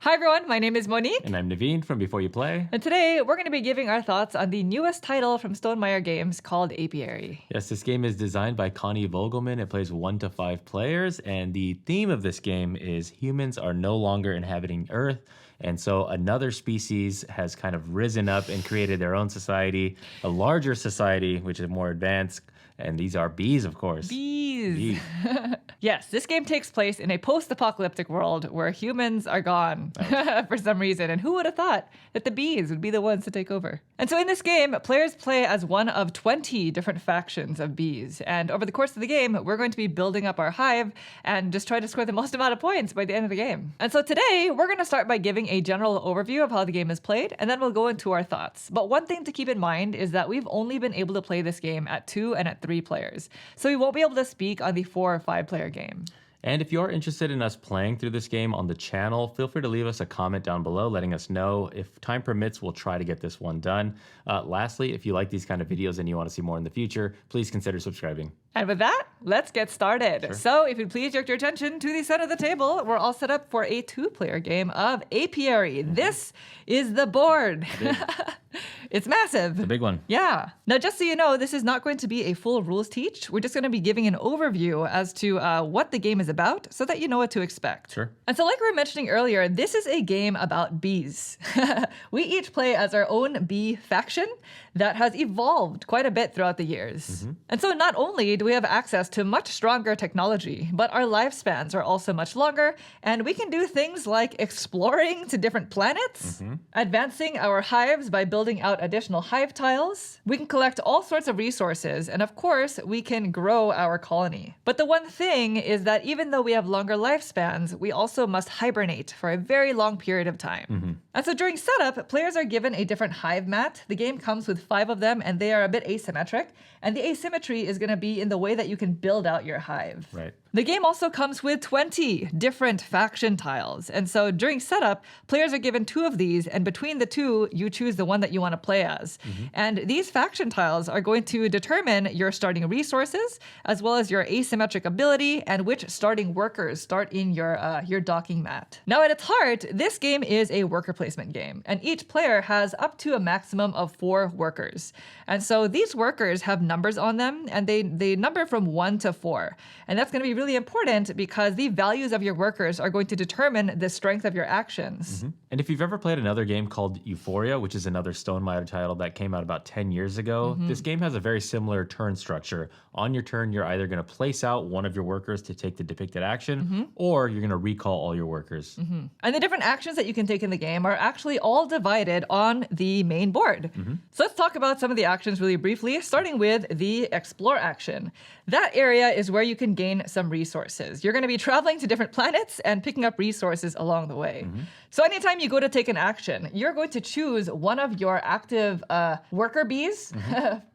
Hi everyone, my name is Monique. And I'm Naveen from Before You Play. And today we're going to be giving our thoughts on the newest title from Stonemaier Games called Apiary. Yes, this game is designed by Connie Vogelmann. It plays 1 to 5 players, and the theme of this game is humans are no longer inhabiting Earth, and so another species has kind of risen up and created their own society, a larger society, which is more advanced. And these are bees, of course. Bees. Yes, this game takes place in a post-apocalyptic world where humans are gone for some reason. And who would have thought that the bees would be the ones to take over? And so in this game, players play as one of 20 different factions of bees. And over the course of the game, we're going to be building up our hive and just try to score the most amount of points by the end of the game. And so today, we're going to start by giving a general overview of how the game is played, and then we'll go into our thoughts. But one thing to keep in mind is that we've only been able to play this game at 2 and at 3 players. So we won't be able to speak on the 4 or 5 player game. And if you're interested in us playing through this game on the channel, feel free to leave us a comment down below letting us know. If time permits, we'll try to get this one done. Lastly, if you like these kind of videos and you want to see more in the future, please consider subscribing. And with that, let's get started. Sure. So if you'd please direct your attention to the center of the table, we're all set up for a 2-player game of Apiary. This is the board. It's massive. The big one. Yeah. Now, just so you know, this is not going to be a full rules teach. We're just going to be giving an overview as to what the game is about so that you know what to expect. Sure. And so like we were mentioning earlier, this is a game about bees. We each play as our own bee faction that has evolved quite a bit throughout the years. And so not only do we have access to much stronger technology, but our lifespans are also much longer, and we can do things like exploring to different planets, advancing our hives by building out additional hive tiles. We can collect all sorts of resources, and of course, we can grow our colony. But the one thing is that even though we have longer lifespans, we also must hibernate for a very long period of time. And so during setup, players are given a different hive mat. The game comes with 5 of them, and they are a bit asymmetric. And the asymmetry is going to be in the way that you can build out your hive. Right. The game also comes with 20 different faction tiles. And so during setup, players are given 2 of these, and between the 2, you choose the one that you want to play as. And these faction tiles are going to determine your starting resources, as well as your asymmetric ability, and which starting workers start in your docking mat. Now at its heart, this game is a worker placement game, and each player has up to a maximum of 4 workers. And so these workers have numbers on them, and they number from 1 to 4. And that's going to be really important because the values of your workers are going to determine the strength of your actions. And if you've ever played another game called Euphoria, which is another Stonemaier title that came out about 10 years ago, this game has a very similar turn structure. On your turn, you're either going to place out one of your workers to take the depicted action, or you're going to recall all your workers. And the different actions that you can take in the game are actually all divided on the main board. So let's talk about some of the actions really briefly, starting with the Explore action. That area is where you can gain some resources. You're going to be traveling to different planets and picking up resources along the way. So anytime you go to take an action, you're going to choose one of your active worker bees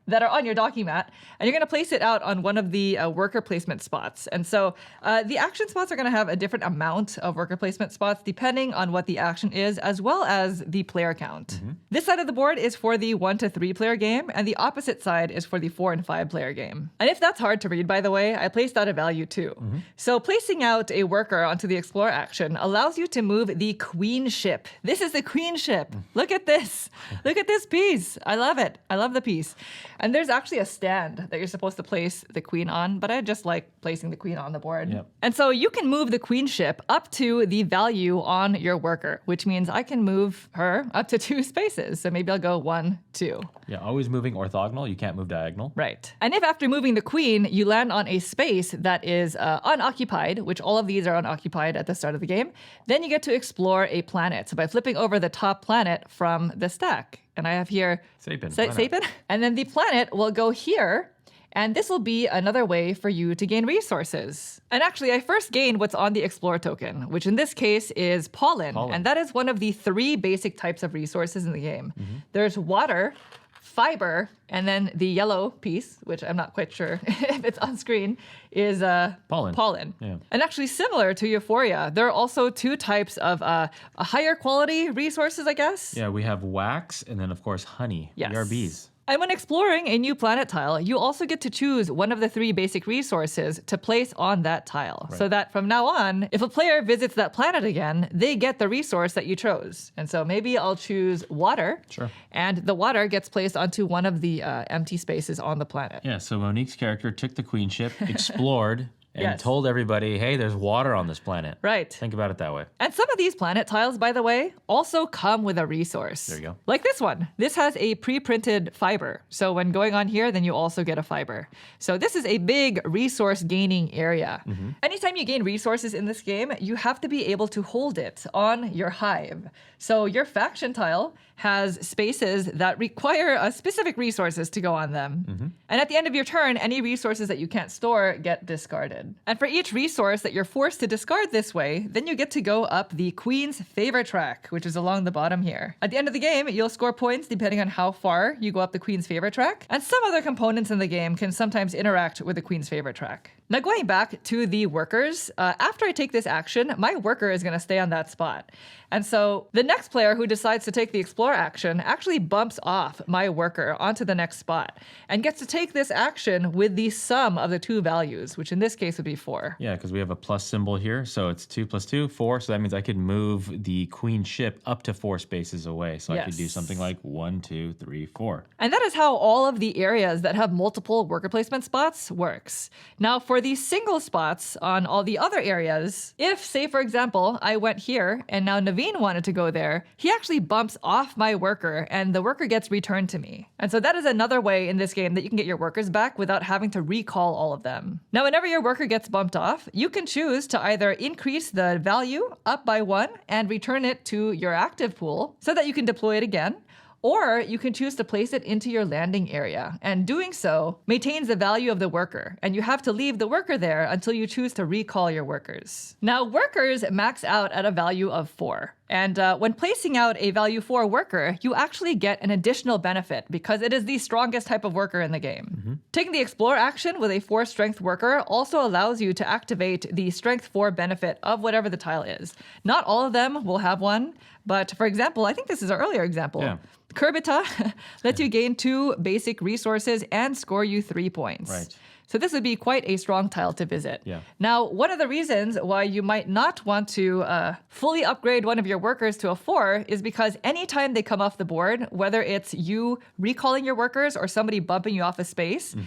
that are on your docking mat, and you're going to place it out on one of the worker placement spots. And so the action spots are going to have a different amount of worker placement spots depending on what the action is, as well as the player count. This side of the board is for the 1 to 3 player game, and the opposite side is for the 4 and 5 player game. And if that's hard to read, by the way, I placed out a value too. So placing out a worker onto the Explore action allows you to move the queen ship. This is the queen ship. Look at this. Look at this piece. I love it. I love the piece. And there's actually a stand that you're supposed to place the queen on, but I just like placing the queen on the board. And so you can move the queen ship up to the value on your worker, which means I can move her up to 2 spaces. So maybe I'll go 1, 2. Yeah, always moving orthogonal. You can't move diagonal. Right. And if after moving the queen, you land on a space that is unoccupied, which all of these are unoccupied at the start of the game, then you get to explore a planet. So by flipping over the top planet from the stack. And I have here Sapin. And then the planet will go here. And this will be another way for you to gain resources. And actually, I first gained what's on the Explore token, which in this case is pollen. And that is one of the 3 basic types of resources in the game. There's water, fiber, and then the yellow piece, which I'm not quite sure if it's on screen, is pollen. Yeah. And actually similar to Euphoria, there are also 2 types of a higher quality resources, I guess. Yeah, we have wax and then, of course, honey. Yes. We are bees. And when exploring a new planet tile, you also get to choose one of the 3 basic resources to place on that tile. So that from now on, if a player visits that planet again, they get the resource that you chose. And so maybe I'll choose water. Sure. And the water gets placed onto one of the empty spaces on the planet. Yeah, so Monique's character took the queen ship, explored, and Yes. told everybody, hey, there's water on this planet. Right. Think about it that way. And some of these planet tiles, by the way, also come with a resource. There you go. Like this one. This has a pre-printed fiber. So when going on here, then you also get a fiber. So this is a big resource gaining area. Anytime you gain resources in this game, you have to be able to hold it on your hive. So your faction tile has spaces that require specific resources to go on them. And at the end of your turn, any resources that you can't store get discarded. And for each resource that you're forced to discard this way, then you get to go up the Queen's Favor track, which is along the bottom here. At the end of the game, you'll score points depending on how far you go up the Queen's Favor track. And some other components in the game can sometimes interact with the Queen's Favor track. Now going back to the workers, after I take this action, my worker is going to stay on that spot. And so the next player who decides to take the explore action actually bumps off my worker onto the next spot and gets to take this action with the sum of the 2 values, which in this case would be 4. Yeah, because we have a plus symbol here. So it's 2 + 2, 4. So that means I could move the queen ship up to 4 spaces away. So I could do Yes. something like 1, 2, 3, 4. And that is how all of the areas that have multiple worker placement spots works. Now, for the single spots on all the other areas, if, say, for example, I went here and now Naveen wanted to go there, he actually bumps off my worker and the worker gets returned to me. And so that is another way in this game that you can get your workers back without having to recall all of them. Now, whenever your worker gets bumped off, you can choose to either increase the value up by 1 and return it to your active pool so that you can deploy it again. Or you can choose to place it into your landing area, and doing so maintains the value of the worker, and you have to leave the worker there until you choose to recall your workers. Now, workers max out at a value of 4. And when placing out a value 4 worker, you actually get an additional benefit because it is the strongest type of worker in the game. Taking the explore action with a 4 strength worker also allows you to activate the strength 4 benefit of whatever the tile is. Not all of them will have one, but for example, I think this is our earlier example. Yeah. Kurbita lets you gain 2 basic resources and score you 3 points. Right. So this would be quite a strong tile to visit. Yeah. Now, one of the reasons why you might not want to fully upgrade one of your workers to a 4 is because anytime they come off the board, whether it's you recalling your workers or somebody bumping you off a space,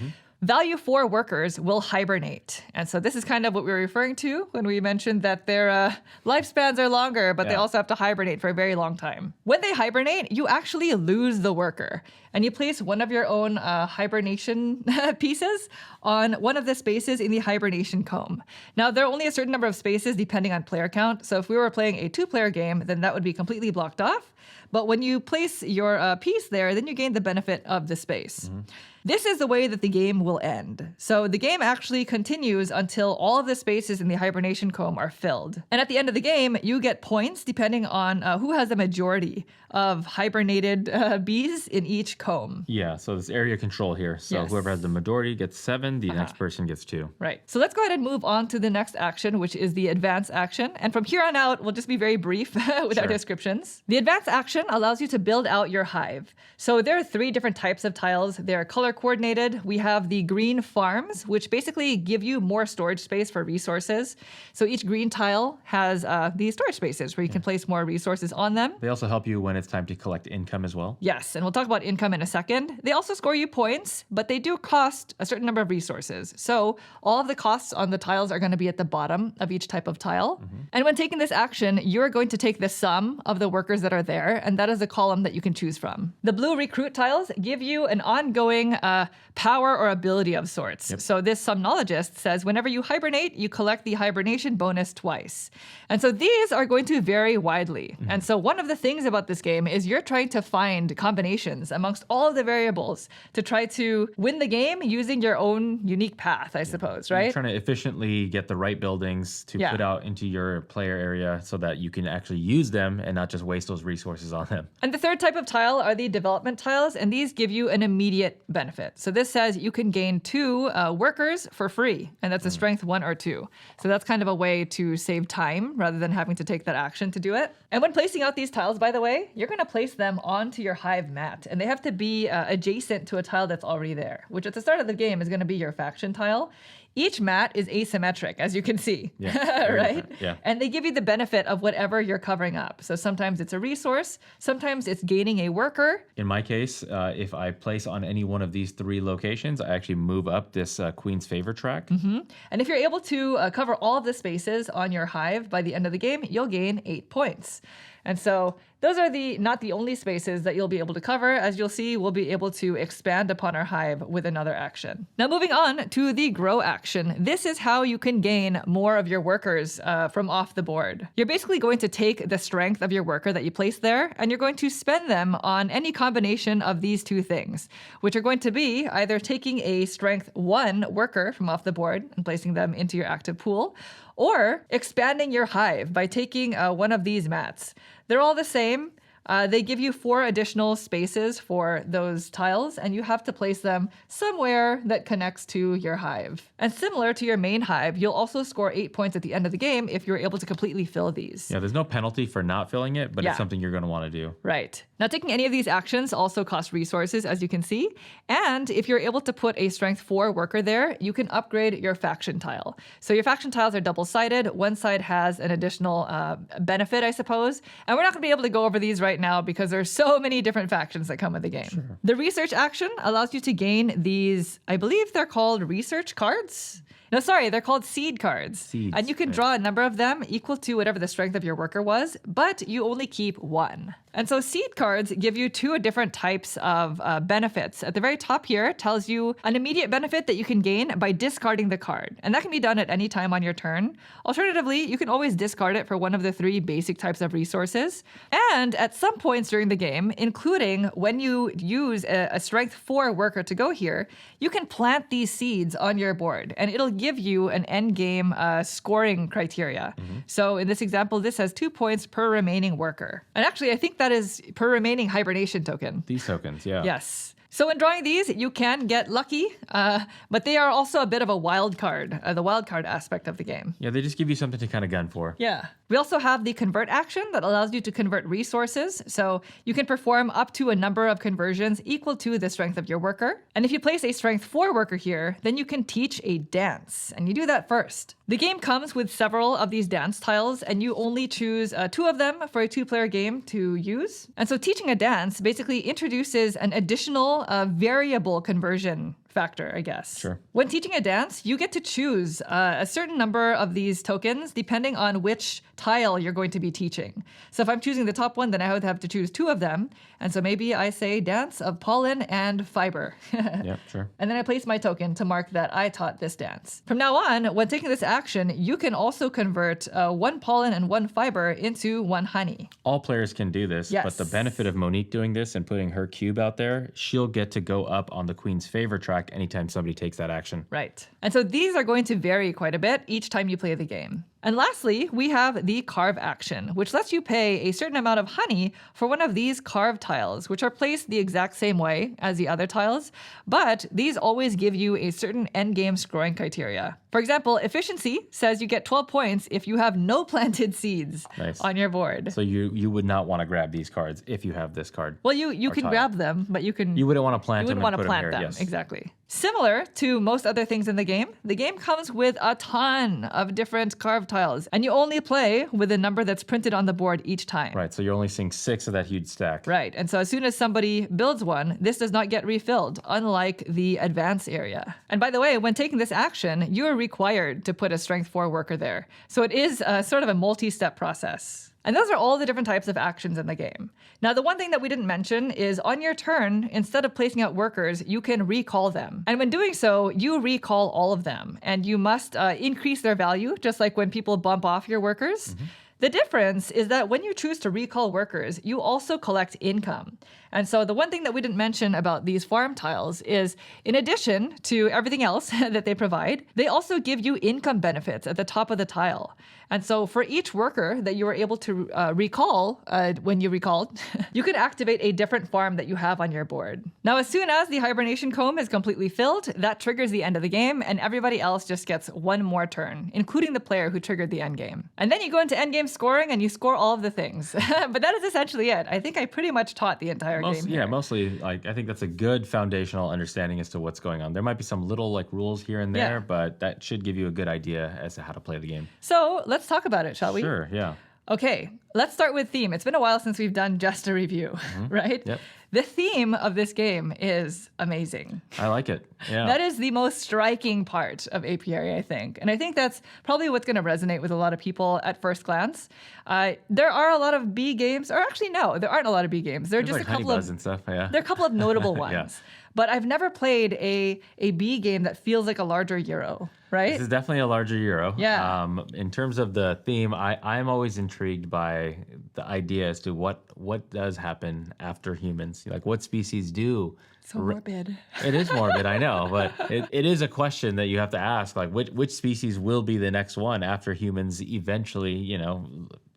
value 4 workers will hibernate. And so this is kind of what we were referring to when we mentioned that their lifespans are longer, but they Yeah. also have to hibernate for a very long time. When they hibernate, you actually lose the worker. And you place one of your own hibernation pieces on one of the spaces in the hibernation comb. Now, there are only a certain number of spaces depending on player count. So if we were playing a 2-player game, then that would be completely blocked off. But when you place your piece there, then you gain the benefit of the space. This is the way that the game will end. So the game actually continues until all of the spaces in the hibernation comb are filled. And at the end of the game, you get points depending on who has the majority of hibernated bees in each comb. Yeah, so this area control here. So Yes. whoever has the majority gets 7, the next person gets 2. Right. So let's go ahead and move on to the next action, which is the advance action. And from here on out, we'll just be very brief with our Sure. descriptions. The advance action allows you to build out your hive. So there are 3 different types of tiles. They're color coordinated. We have the green farms, which basically give you more storage space for resources. So each green tile has these storage spaces where you can place more resources on them. They also help you when it's time to collect income as well. Yes, and we'll talk about income in a second. They also score you points, but they do cost a certain number of resources. So all of the costs on the tiles are going to be at the bottom of each type of tile. And when taking this action, you're going to take the sum of the workers that are there, and that is a column that you can choose from. The blue recruit tiles give you an ongoing power or ability of sorts. So this somnologist says whenever you hibernate, you collect the hibernation bonus twice. And so these are going to vary widely. And so one of the things about this game is you're trying to find combinations amongst all of the variables to try to win the game using your own unique path, I suppose, right? You're trying to efficiently get the right buildings to Yeah. put out into your player area so that you can actually use them and not just waste those resources on them. And the third type of tile are the development tiles, and these give you an immediate benefit. benefit. So this says you can gain 2 workers for free, and that's a strength 1 or 2. So that's kind of a way to save time rather than having to take that action to do it. And when placing out these tiles, by the way, you're going to place them onto your hive mat, and they have to be adjacent to a tile that's already there, which at the start of the game is going to be your faction tile. Each mat is asymmetric, as you can see, right? Yeah. And they give you the benefit of whatever you're covering up. So sometimes it's a resource, sometimes it's gaining a worker. In my case, if I place on any one of these 3 locations, I actually move up this Queen's Favor track. And if you're able to cover all of the spaces on your hive by the end of the game, you'll gain 8 points. And so those are not the only spaces that you'll be able to cover. As you'll see, we'll be able to expand upon our hive with another action. Now moving on to the grow action. This is how you can gain more of your workers from off the board. You're basically going to take the strength of your worker that you place there, and you're going to spend them on any combination of these 2 things, which are going to be either taking a strength 1 worker from off the board and placing them into your active pool, or expanding your hive by taking one of these mats. They're all the same. They give you 4 additional spaces for those tiles, and you have to place them somewhere that connects to your hive. And similar to your main hive, you'll also score 8 points at the end of the game if you're able to completely fill these. Yeah, there's no penalty for not filling it, but it's something you're going to want to do. Right. Now, taking any of these actions also costs resources, as you can see. And if you're able to put a strength 4 worker there, you can upgrade your faction tile. So your faction tiles are double-sided. One side has an additional benefit, I suppose. And we're not going to be able to go over these right now because there's so many different factions that come with the game. Sure. The research action allows you to gain these, I believe they're called research cards. No, sorry, they're called seed cards. Seeds, and you can draw a number of them equal to whatever the strength of your worker was, but you only keep 1. And so seed cards give you 2 different types of benefits. At the very top here, it tells you an immediate benefit that you can gain by discarding the card. And that can be done at any time on your turn. Alternatively, you can always discard it for one of the 3 basic types of resources. And at some points during the game, including when you use a strength 4 worker to go here, you can plant these seeds on your board, and it'll give you an end game scoring criteria. So in this example, this has 2 points per remaining worker. And actually, I think that is per remaining hibernation token. These tokens, yeah. Yes. So in drawing these, you can get lucky, but they are also a bit of a wild card, the wild card aspect of the game. Yeah, they just give you something to kind of gun for. Yeah. We also have the convert action that allows you to convert resources. So you can perform up to a number of conversions equal to the strength of your worker. And if you place a strength 4 worker here, then you can teach a dance, and you do that first. The game comes with several of these dance tiles, and you only choose 2 of them for a 2-player game to use. And so teaching a dance basically introduces an additional variable conversion factor, I guess. Sure. When teaching a dance, you get to choose a certain number of these tokens depending on which tile you're going to be teaching. So if I'm choosing the top one, then I would have to choose 2 of them. And so maybe I say dance of pollen and fiber. Yeah, sure. And then I place my token to mark that I taught this dance. From now on, when taking this action, you can also convert 1 pollen and 1 fiber into 1 honey. All players can do this, Yes. but the benefit of Monique doing this and putting her cube out there, she'll get to go up on the Queen's Favor track anytime somebody takes that action. Right. And so these are going to vary quite a bit each time you play the game. And lastly, we have the carve action, which lets you pay a certain amount of honey for one of these carved tiles, which are placed the exact same way as the other tiles, but these always give you a certain endgame scoring criteria. For example, efficiency says you get 12 points if you have no planted seeds on your board. So you would not want to grab these cards if you have this card. Well, you can grab them, but you wouldn't want to plant them. You wouldn't want to plant them. Yes. Exactly. Similar to most other things in the game comes with a ton of different carved tiles, and you only play with the number that's printed on the board each time. Right, so you're only seeing 6 of that huge stack. Right, and so as soon as somebody builds one, this does not get refilled, unlike the advance area. And by the way, when taking this action, you're required to put a strength 4 worker there. So it is sort of a multi-step process. And those are all the different types of actions in the game. Now, the one thing that we didn't mention is on your turn, instead of placing out workers, you can recall them. And when doing so, you recall all of them. And you must increase their value, just like when people bump off your workers. The difference is that when you choose to recall workers, you also collect income. And so the one thing that we didn't mention about these farm tiles is, in addition to everything else that they provide, they also give you income benefits at the top of the tile. And so for each worker that you were able to recall when you recalled, you can activate a different farm that you have on your board. Now, as soon as the hibernation comb is completely filled, that triggers the end of the game, and everybody else just gets one more turn, including the player who triggered the end game. And then you go into end game scoring and you score all of the things. But that is essentially it. I think I pretty much taught the entire game here. Yeah, mostly, like, I think that's a good foundational understanding as to what's going on. There might be some little, like, rules here and there, but that should give you a good idea as to how to play the game. So let's talk about it, shall we? Sure, yeah. Okay, let's start with theme. It's been a while since we've done just a review, right? Yep. The theme of this game is amazing. I like it. Yeah. That is the most striking part of Apiary, I think. And I think that's probably what's going to resonate with a lot of people at first glance. There are a lot of B games, or actually, no, there aren't a lot of B games. There are just like a couple Honey Buzz of and stuff, yeah. There are a couple of notable ones. Yeah. But I've never played a B game that feels like a larger Euro, right? This is definitely a larger Euro. Yeah. In terms of the theme, I'm always intrigued by the idea as to what does happen after humans. Like, what species do. So morbid. It is morbid, I know, but it is a question that you have to ask. Like, which species will be the next one after humans eventually,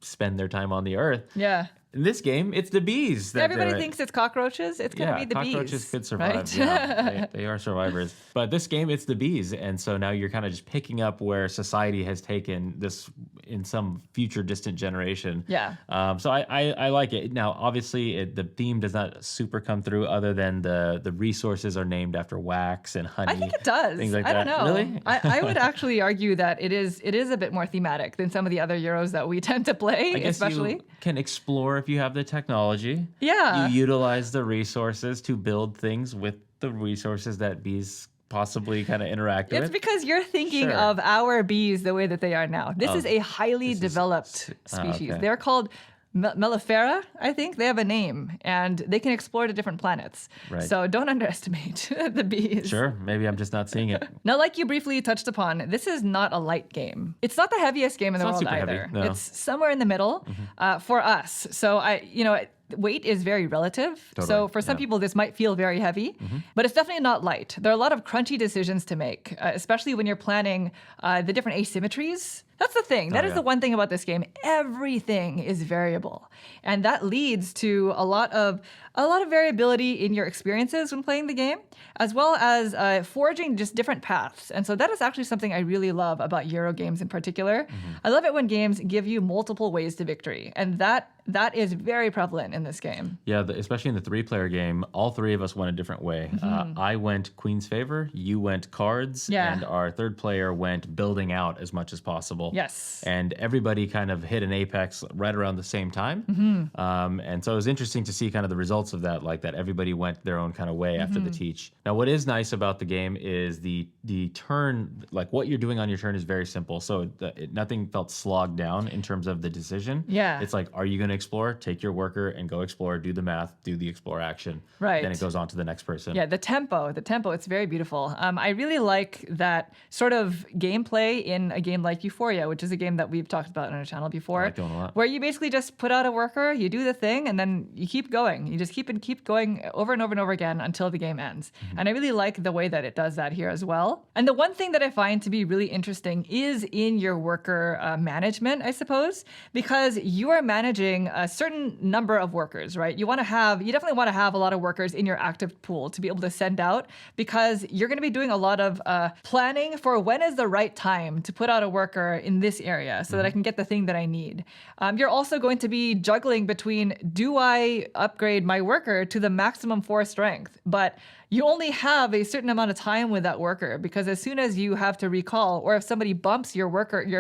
spend their time on the Earth? Yeah. In this game, it's the bees. Everybody thinks it's cockroaches. It's going to be the bees. Cockroaches could survive. Right? Yeah, they are survivors. But this game, it's the bees. And so now you're kind of just picking up where society has taken this in some future distant generation. Yeah. So I like it. Now, obviously, the theme does not super come through other than the resources are named after wax and honey. I think it does. Things like I that. don't know. Really? I would actually argue that it is a bit more thematic than some of the other Euros that we tend to play, I guess especially. you can explore if you have the technology. Yeah. You utilize the resources to build things with the resources that bees possibly kind of interact with. It's because you're thinking Sure. of our bees the way that they are now. This is a highly developed species. okay. They're called mellifera, I think. They have a name, and they can explore to different planets. Right. So don't underestimate the bees. Sure, maybe I'm just not seeing it. Now, like you briefly touched upon, this is not a light game. It's not the heaviest game in the It's not world super either. heavy, no. It's somewhere in the middle for us. So weight is very relative. So Totally, for some yeah. people, this might feel very heavy, but it's definitely not light. There are a lot of crunchy decisions to make, especially when you're planning the different asymmetries. That's the thing. That is the one thing about this game. Everything is variable. And that leads to a lot of variability in your experiences when playing the game, as well as forging just different paths. And so that is actually something I really love about Euro games in particular. I love it when games give you multiple ways to victory. And that is very prevalent in this game. Yeah, especially in the 3-player game, all three of us went a different way. I went Queen's Favor, you went cards, Yeah. and our third player went building out as much as possible. Yes. And everybody kind of hit an apex right around the same time. And so it was interesting to see kind of the results of that, like that everybody went their own kind of way after the teach. Now, what is nice about the game is the turn, like what you're doing on your turn is very simple. So nothing felt slogged down in terms of the decision. Yeah. It's like, are you going to explore? Take your worker and go explore, do the math, do the explore action. Right. Then it goes on to the next person. Yeah, the tempo, it's very beautiful. I really like that sort of gameplay in a game like Euphoria, which is a game that we've talked about on our channel before. I like that one a lot. Where you basically just put out a worker, you do the thing, and then you keep going. You just keep going over and over and over again until the game ends. And I really like the way that it does that here as well. And the one thing that I find to be really interesting is in your worker management, I suppose, because you are managing a certain number of workers, right? You definitely want to have a lot of workers in your active pool to be able to send out, because you're going to be doing a lot of planning for when is the right time to put out a worker in this area so that I can get the thing that I need. You're also going to be juggling between, do I upgrade my worker to the maximum 4 strength? But you only have a certain amount of time with that worker, because as soon as you have to recall, or if somebody bumps your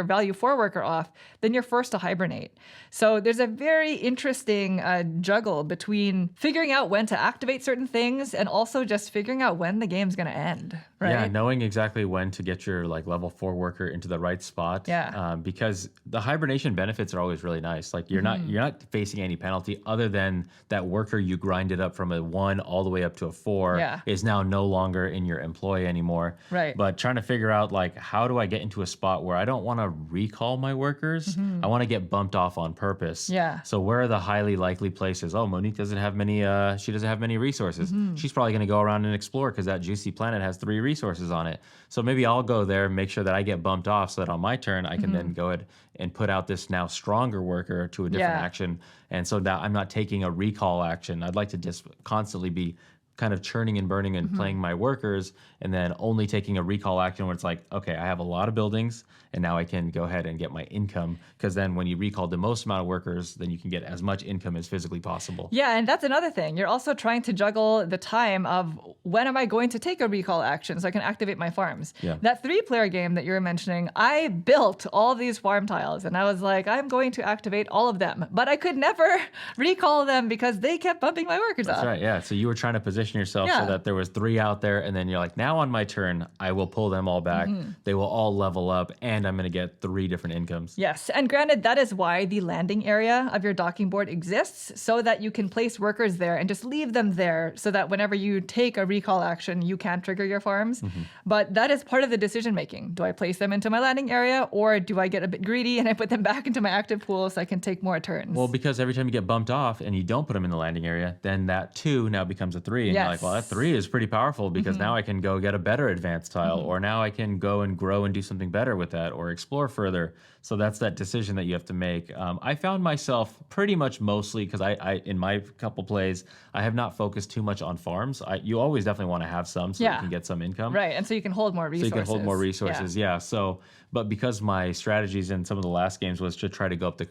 value 4 worker off, then you're forced to hibernate. So there's a very very interesting juggle between figuring out when to activate certain things and also just figuring out when the game's going to end, right? Yeah, knowing exactly when to get your like level 4 worker into the right spot. Yeah. Because the hibernation benefits are always really nice. Like you're not facing any penalty other than that worker you grinded up from a 1 all the way up to a 4 is now no longer in your employ anymore. Right. But trying to figure out like how do I get into a spot where I don't want to recall my workers? I want to get bumped off on purpose. Yeah. So where are the highly likely places? Oh, Monique doesn't have many. She doesn't have many resources. She's probably going to go around and explore because that juicy planet has 3 resources on it. So maybe I'll go there, make sure that I get bumped off, so that on my turn I can then go ahead and put out this now stronger worker to a different action. And so now I'm not taking a recall action. I'd like to just constantly be kind of churning and burning and playing my workers, and then only taking a recall action where it's like, okay, I have a lot of buildings, and now I can go ahead and get my income. Because then when you recall the most amount of workers, then you can get as much income as physically possible. Yeah, and that's another thing. You're also trying to juggle the time of when am I going to take a recall action so I can activate my farms. Yeah. That 3-player game that you were mentioning, I built all these farm tiles, and I was like, I'm going to activate all of them. But I could never recall them because they kept bumping my workers up. That's right, yeah. So you were trying to position yourself so that there was 3 out there, and then you're like, now on my turn, I will pull them all back. They will all level up, and I'm going to get 3 different incomes. Yes, and granted, that is why the landing area of your docking board exists, so that you can place workers there and just leave them there so that whenever you take a recall action, you can trigger your farms. But that is part of the decision making. Do I place them into my landing area, or do I get a bit greedy and I put them back into my active pool so I can take more turns? Well, because every time you get bumped off and you don't put them in the landing area, then that 2 now becomes a 3. And you're like, well, that 3 is pretty powerful because now I can go get a better advanced tile, or now I can go and grow and do something better with that, or explore further. So that's that decision that you have to make. I found myself pretty much mostly, because I in my couple plays, I have not focused too much on farms. You always definitely want to have some so that you can get some income. Right, and so you can hold more resources. So you can hold more resources, yeah. So, but because my strategies in some of the last games was to try to go up the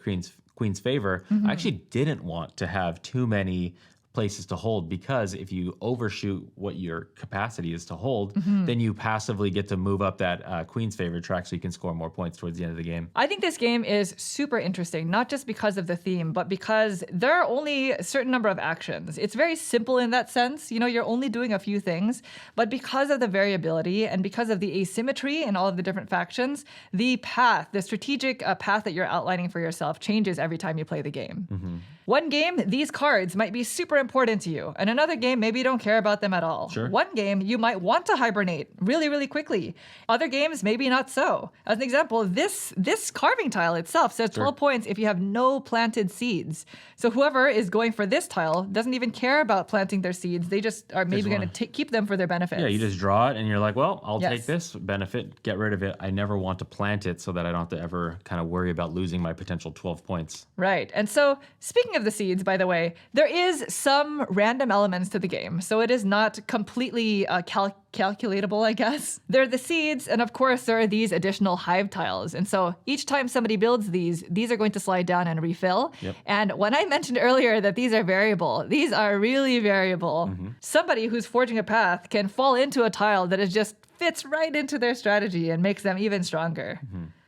queen's favor, I actually didn't want to have too many places to hold, because if you overshoot what your capacity is to hold, then you passively get to move up that queen's favor track so you can score more points towards the end of the game. I think this game is super interesting, not just because of the theme, but because there are only a certain number of actions. It's very simple in that sense. You know, you're only doing a few things, but because of the variability and because of the asymmetry in all of the different factions, the path, the strategic path that you're outlining for yourself changes every time you play the game. One game, these cards might be super important to you. And another game, maybe you don't care about them at all. Sure. One game, you might want to hibernate really, really quickly. Other games, maybe not so. As an example, this carving tile itself says 12 points if you have no planted seeds. So whoever is going for this tile doesn't even care about planting their seeds. They just are maybe going to keep them for their benefits. Yeah, you just draw it and you're like, well, I'll take this benefit, get rid of it. I never want to plant it so that I don't have to ever kind of worry about losing my potential 12 points. Right. And so speaking of the seeds, by the way, there is some random elements to the game. So it is not completely calculatable, I guess. There are the seeds, and of course there are these additional hive tiles. And so each time somebody builds these are going to slide down and refill. And when I mentioned earlier that these are variable, these are really variable. Somebody who's forging a path can fall into a tile that is just fits right into their strategy and makes them even stronger.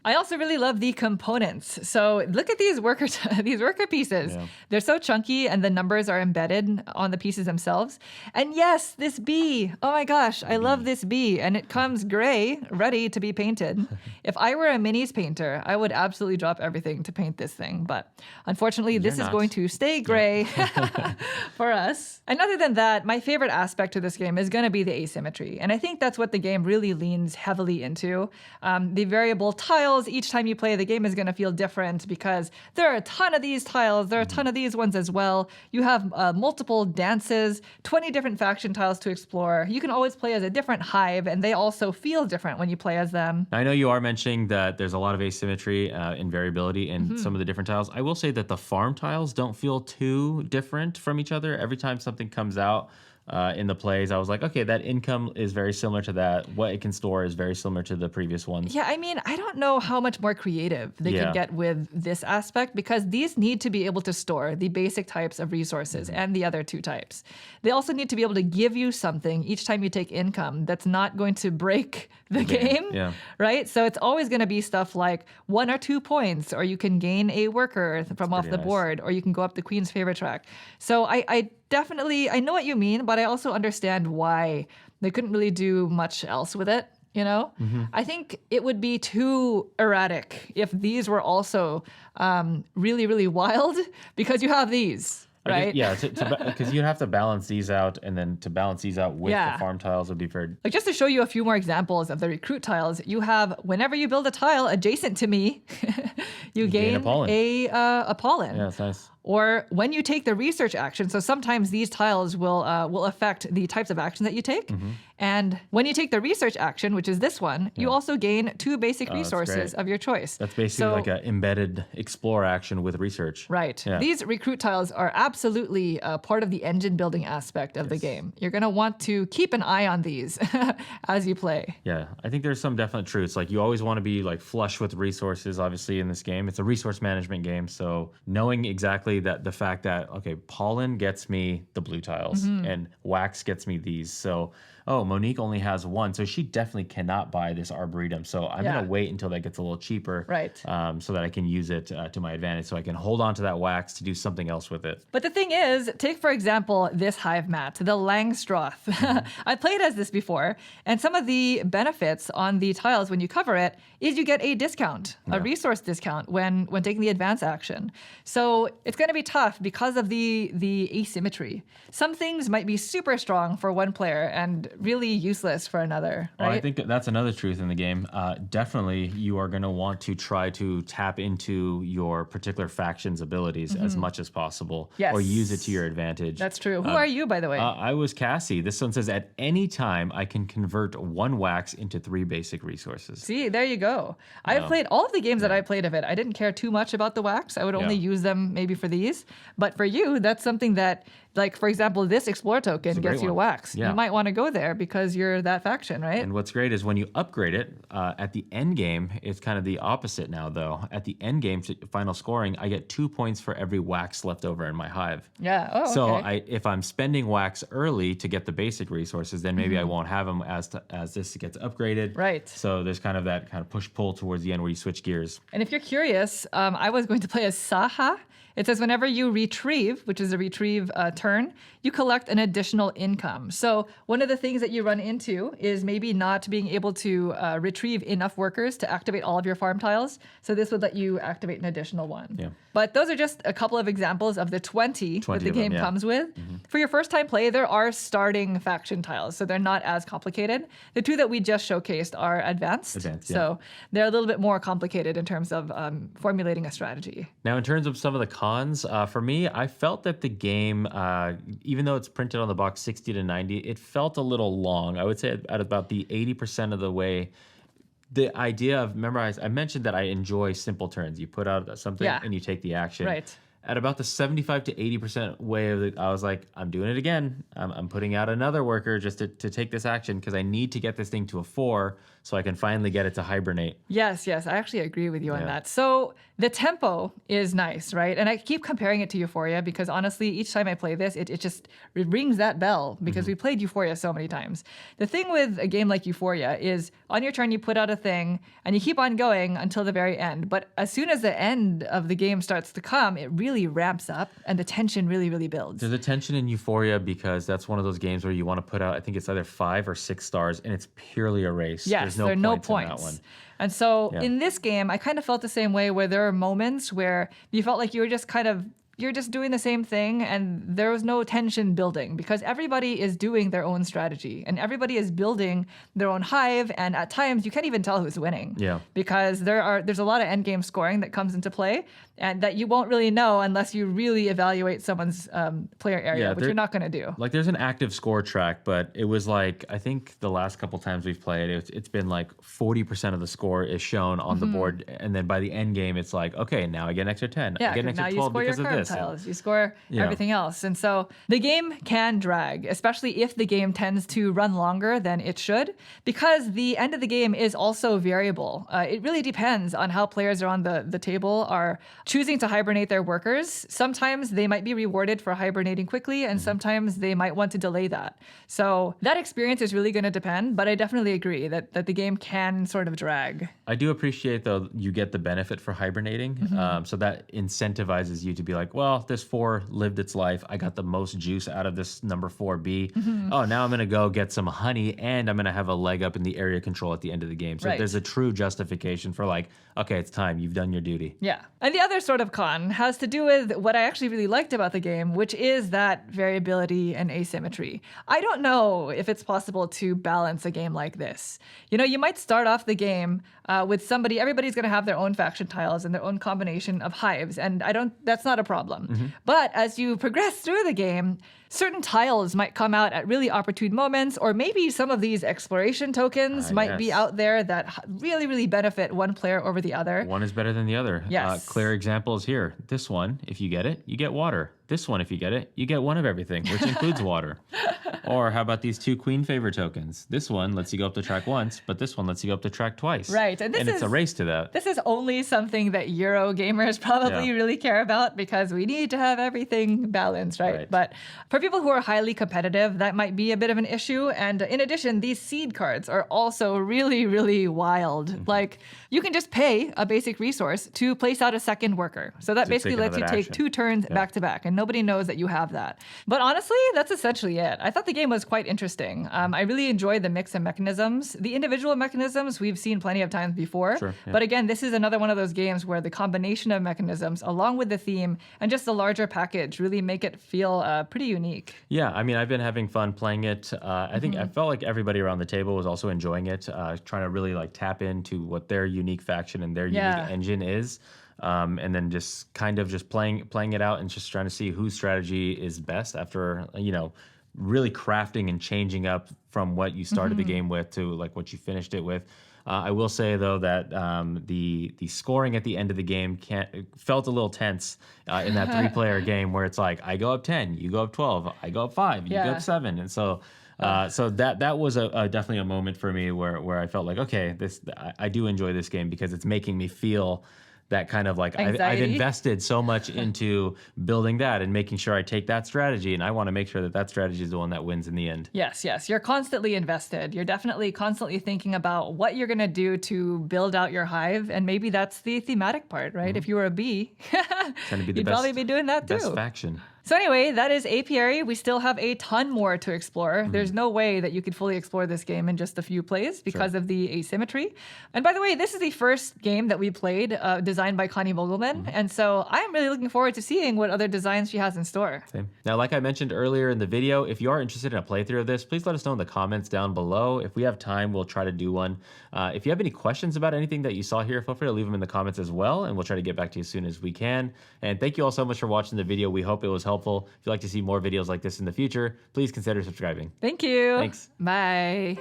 I also really love the components. So look at these worker pieces. They're so chunky and the numbers are embedded on the pieces themselves. And yes, this bee. Oh my gosh, I love this bee. And it comes gray, ready to be painted. If I were a minis painter, I would absolutely drop everything to paint this thing. But unfortunately, this is going to stay gray for us. And other than that, my favorite aspect to this game is going to be the asymmetry. And I think that's what the game really leans heavily into. The variable tiles, each time you play the game is going to feel different because there are a ton of these tiles. There are a ton of these ones as well. You have multiple dances, 20 different faction tiles to explore. You can always play as a different hive, and they also feel different when you play as them. I know you are mentioning that there's a lot of asymmetry and variability in some of the different tiles. I will say that the farm tiles don't feel too different from each other. Every time something comes out, in the plays, I was like, okay, that income is very similar to that. What it can store is very similar to the previous ones. Yeah, I mean, I don't know how much more creative they can get with this aspect because these need to be able to store the basic types of resources and the other two types. They also need to be able to give you something each time you take income that's not going to break the game, right? So it's always going to be stuff like 1 or 2 points, or you can gain a worker from off the board, or you can go up the queen's favorite track. So I definitely, I know what you mean, but I also understand why they couldn't really do much else with it. You know, I think it would be too erratic if these were also really, really wild because you have these, right? Because you'd have to balance these out, and then to balance these out with the farm tiles would be very... Like, just to show you a few more examples of the recruit tiles, you have whenever you build a tile adjacent to me, you gain a pollen. Yeah, that's nice. Or when you take the research action, so sometimes these tiles will affect the types of action that you take. And when you take the research action, which is this one, you also gain 2 basic resources of your choice. That's basically like an embedded explore action with research. Right. Yeah. These recruit tiles are absolutely part of the engine building aspect of the game. You're going to want to keep an eye on these as you play. Yeah, I think there's some definite truths. Like, you always want to be like flush with resources, obviously, in this game. It's a resource management game, so knowing exactly that the fact that, okay, pollen gets me the blue tiles and wax gets me these. So, oh, Monique only has 1, so she definitely cannot buy this Arboretum. So I'm going to wait until that gets a little cheaper, so that I can use it to my advantage, so I can hold on to that wax to do something else with it. But the thing is, take, for example, this hive mat, the Langstroth. I played as this before, and some of the benefits on the tiles when you cover it is you get a discount, a resource discount when taking the advance action. So it's going to be tough because of the asymmetry. Some things might be super strong for one player and really useless for another, right? Well, I think that's another truth in the game. Definitely, you are going to want to try to tap into your particular faction's abilities as much as possible, or use it to your advantage. That's true. Who are you, by the way? I was Cassie. This one says, at any time, I can convert 1 wax into 3 basic resources. See, there you go. I've played all of the games that I played of it. I didn't care too much about the wax. I would only use them maybe for these. But for you, that's something that, like, for example, this Explore token gets you a wax. You might want to go there because you're that faction, right? And what's great is when you upgrade it, at the end game, it's kind of the opposite now, though. At the end game, final scoring, I get 2 points for every wax left over in my hive. Yeah. Oh, okay. So if I'm spending wax early to get the basic resources, then maybe I won't have them as this gets upgraded. Right. So there's kind of that kind of push-pull towards the end where you switch gears. And if you're curious, I was going to play as Saha. It says whenever you retrieve, which is a retrieve turn, you collect an additional income. So one of the things that you run into is maybe not being able to retrieve enough workers to activate all of your farm tiles. So this would let you activate an additional one. Yeah. But those are just a couple of examples of the 20 that the game comes with. For your first time play, there are starting faction tiles, so they're not as complicated. The 2 that we just showcased are advanced. So they're a little bit more complicated in terms of formulating a strategy. Now, in terms of some of the cons, for me, I felt that the game, even though it's printed on the box 60 to 90, it felt a little long. I would say at about the 80% of the way. The idea of, remember, I mentioned that I enjoy simple turns. You put out something and you take the action. Right. At about the 75 to 80% way of it, I was like, I'm doing it again. I'm putting out another worker just to take this action because I need to get this thing to a 4 so I can finally get it to hibernate. Yes, I actually agree with you on that. So the tempo is nice, right? And I keep comparing it to Euphoria because honestly, each time I play this, it rings that bell because we played Euphoria so many times. The thing with a game like Euphoria is on your turn, you put out a thing and you keep on going until the very end. But as soon as the end of the game starts to come, it really ramps up and the tension really, really builds. There's a tension in Euphoria because that's one of those games where you want to put out, I think it's either 5 or 6 stars, and it's purely a race. Yes, there are no points. In that one. And so in this game, I kind of felt the same way where there are moments where you felt like you were just you're just doing the same thing and there was no tension building because everybody is doing their own strategy and everybody is building their own hive, and at times you can't even tell who's winning because there's a lot of endgame scoring that comes into play, and that you won't really know unless you really evaluate someone's player area, which you're not going to do. Like there's an active score track, but it was like, I think the last couple times we've played, it's been like 40% of the score is shown on the board. And then by the end game, it's like, okay, now I get an extra 10. I get an extra 12 because of this. Tiles, you score everything else. And so the game can drag, especially if the game tends to run longer than it should, because the end of the game is also variable. It really depends on how players are on the table are choosing to hibernate their workers. Sometimes they might be rewarded for hibernating quickly, and sometimes they might want to delay that. So that experience is really going to depend, but I definitely agree that the game can sort of drag. I do appreciate, though, you get the benefit for hibernating. So that incentivizes you to be like, well, this 4 lived its life. I got the most juice out of this number 4B. Oh, now I'm going to go get some honey, and I'm going to have a leg up in the area control at the end of the game. So there's a true justification for like, okay, it's time. You've done your duty. Yeah. And the other sort of con has to do with what I actually really liked about the game, which is that variability and asymmetry. I don't know if it's possible to balance a game like this. You know, you might start off the game with everybody's going to have their own faction tiles and their own combination of hives, and that's not a problem. But as you progress through the game, certain tiles might come out at really opportune moments, or maybe some of these exploration tokens might be out there that really, really benefit one player over the other. One is better than the other. Yes. Clear examples here. This one, if you get it, you get water. This one, if you get it, you get one of everything, which includes water. Or how about these 2 queen favor tokens? This one lets you go up the track once, but this one lets you go up the track twice. Right. And it's a race to that. This is only something that Euro gamers probably really care about, because we need to have everything balanced, right? But for people who are highly competitive, that might be a bit of an issue. And in addition, these seed cards are also really, really wild. Like, you can just pay a basic resource to place out a second worker. So that basically lets you take 2 turns back to back, and nobody knows that you have that. But honestly, that's essentially it. I thought the game was quite interesting. I really enjoyed the mix of mechanisms. The individual mechanisms we've seen plenty of times before. But again, this is another one of those games where the combination of mechanisms, along with the theme and just the larger package, really make it feel pretty unique. Yeah, I mean, I've been having fun playing it. I think I felt like everybody around the table was also enjoying it, trying to really like tap into what their unique faction and their unique engine is. And then just kind of just playing it out and just trying to see whose strategy is best after, really crafting and changing up from what you started the game with to like what you finished it with. I will say, though, that the scoring at the end of the game felt a little tense in that 3-player game where it's like, I go up 10, you go up 12, I go up 5, you go up 7. And so so that was definitely a moment for me where I felt like, okay, I do enjoy this game because it's making me feel that kind of like I've invested so much into building that and making sure I take that strategy, and I want to make sure that strategy is the one that wins in the end. Yes. You're constantly invested. You're definitely constantly thinking about what you're going to do to build out your hive, and maybe that's the thematic part, right? If you were a bee, you'd probably be doing that too. Best faction. So anyway, that is Apiary. We still have a ton more to explore. There's no way that you could fully explore this game in just a few plays because of the asymmetry. And by the way, this is the first game that we played designed by Connie Vogelmann. And so I'm really looking forward to seeing what other designs she has in store. Same. Now, like I mentioned earlier in the video, if you are interested in a playthrough of this, please let us know in the comments down below. If we have time, we'll try to do one. If you have any questions about anything that you saw here, feel free to leave them in the comments as well, and we'll try to get back to you as soon as we can. And thank you all so much for watching the video. We hope it was helpful. If you'd like to see more videos like this in the future, please consider subscribing. Thank you. Thanks. Bye.